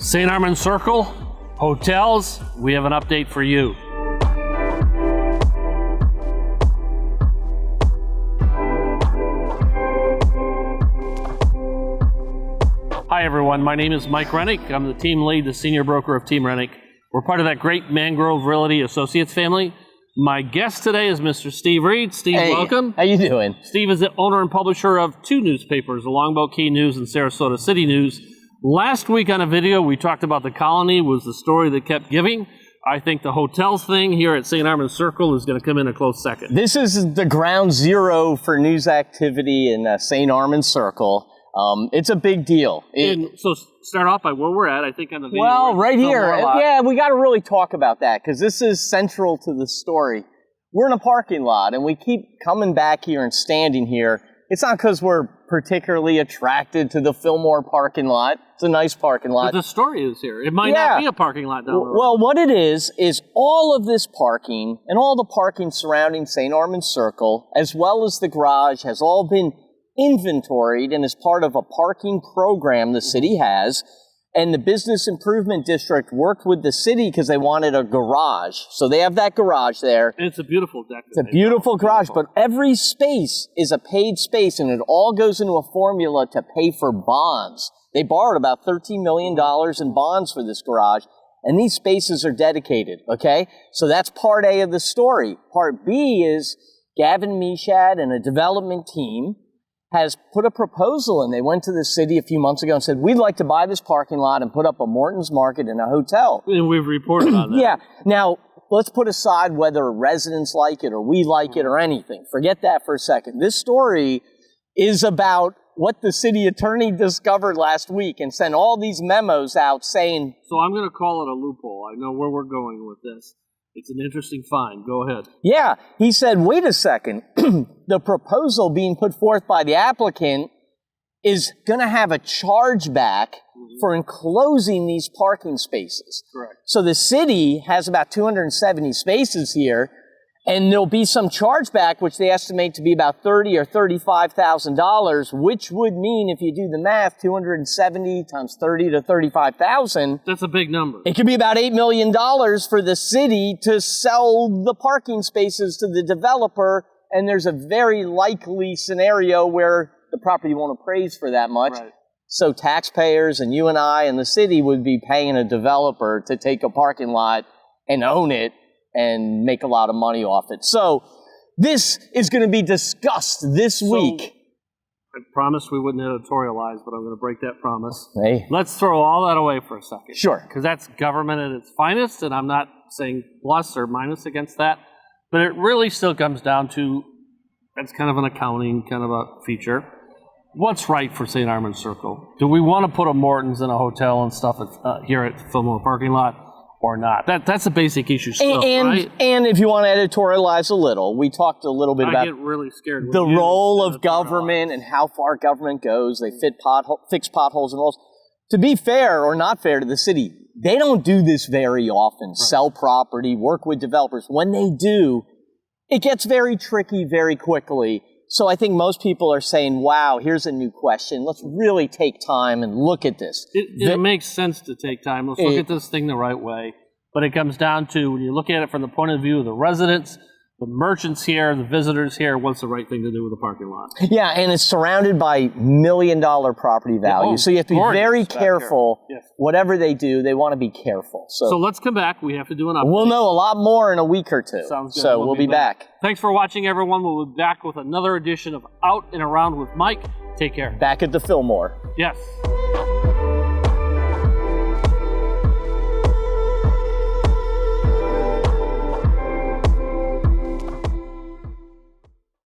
St. Armands Circle, hotels, we have an update for you. Hi everyone, my name is Mike Rennick. I'm the team lead, the senior broker of Team Rennick. We're part of that great Mangrove Realty Associates family. My guest today is Mr. Steve Reed. Steve, hey, welcome. How you doing? Steve is the owner and publisher of two newspapers, the Longboat Key News and Sarasota City News. Last week on a video, we talked about the Colony was the story that kept giving. I think the hotels thing here at St. Armands Circle is going to come in a close second. This is the ground zero for news activity in St. Armands Circle. It's a big deal. So start off by where we're at, I think on the video. Well, right here. Yeah, we got to really talk about that because this is central to the story. We're in a parking lot and we keep coming back here and standing here. It's not because we're particularly attracted to the Fillmore parking lot. It's a nice parking lot. But the story is here. It might not be a parking lot down the road. Well, what it is all of this parking and all the parking surrounding St. Armands Circle, as well as the garage, has all been inventoried and is part of a parking program the city has. And the Business Improvement District worked with the city because they wanted a garage. So they have that garage there. And it's a beautiful deck. It's a beautiful garage, but every space is a paid space, and it all goes into a formula to pay for bonds. They borrowed about $13 million in bonds for this garage, and these spaces are dedicated, okay? So that's part A of the story. Part B is Gavin Meshad and a development team has put a proposal in. They went to the city a few months ago and said, we'd like to buy this parking lot and put up a Morton's Market and a hotel. And we've reported on that. Yeah. Now, let's put aside whether residents like it or we like it or anything. Forget that for a second. This story is about what the city attorney discovered last week and sent all these memos out saying... So I'm going to call it a loophole. I know where we're going with this. It's an interesting find. Go ahead. Yeah. He said, wait a second. The proposal being put forth by the applicant is going to have a chargeback for enclosing these parking spaces. Correct. So the city has about 270 spaces here, and there'll be some chargeback, which they estimate to be about $30,000 or $35,000, which would mean, if you do the math, 270 times 30 to 35,000. That's a big number. It could be about $8 million for the city to sell the parking spaces to the developer, and there's a very likely scenario where the property won't appraise for that much. Right. So taxpayers and you and I and the city would be paying a developer to take a parking lot and own it and make a lot of money off it. So this is going to be discussed this week. I promised we wouldn't editorialize, but I'm going to break that promise. Hey. Let's throw all that away for a second. Sure. Because that's government at its finest, and I'm not saying plus or minus against that. But it really still comes down to, that's kind of an accounting kind of a feature. What's right for St. Armands Circle? Do we want to put a Morton's in a hotel and stuff here at Fillmore parking lot or not? That's a basic issue still, right? And if you want to editorialize a little, we talked a little bit about I get really scared the role of government and how far government goes. They fix potholes and roads. To be fair or not fair to the city, they don't do this very often. Right. Sell property, work with developers. When they do, it gets very tricky very quickly. So I think most people are saying, wow, here's a new question. Let's really take time and look at this. It makes sense to take time. Let's look at this thing the right way. But it comes down to, when you look at it from the point of view of the residents, the merchants here, the visitors here, what's the right thing to do with the parking lot? Yeah, and it's surrounded by $1 million property value. So you have to be very careful. Yes. Whatever they do, they want to be careful. So let's come back. We have to do an update. We'll know a lot more in a week or two. Sounds good. So we'll be back. Thanks for watching, everyone. We'll be back with another edition of Out and Around with Mike. Take care. Back at the Fillmore. Yes.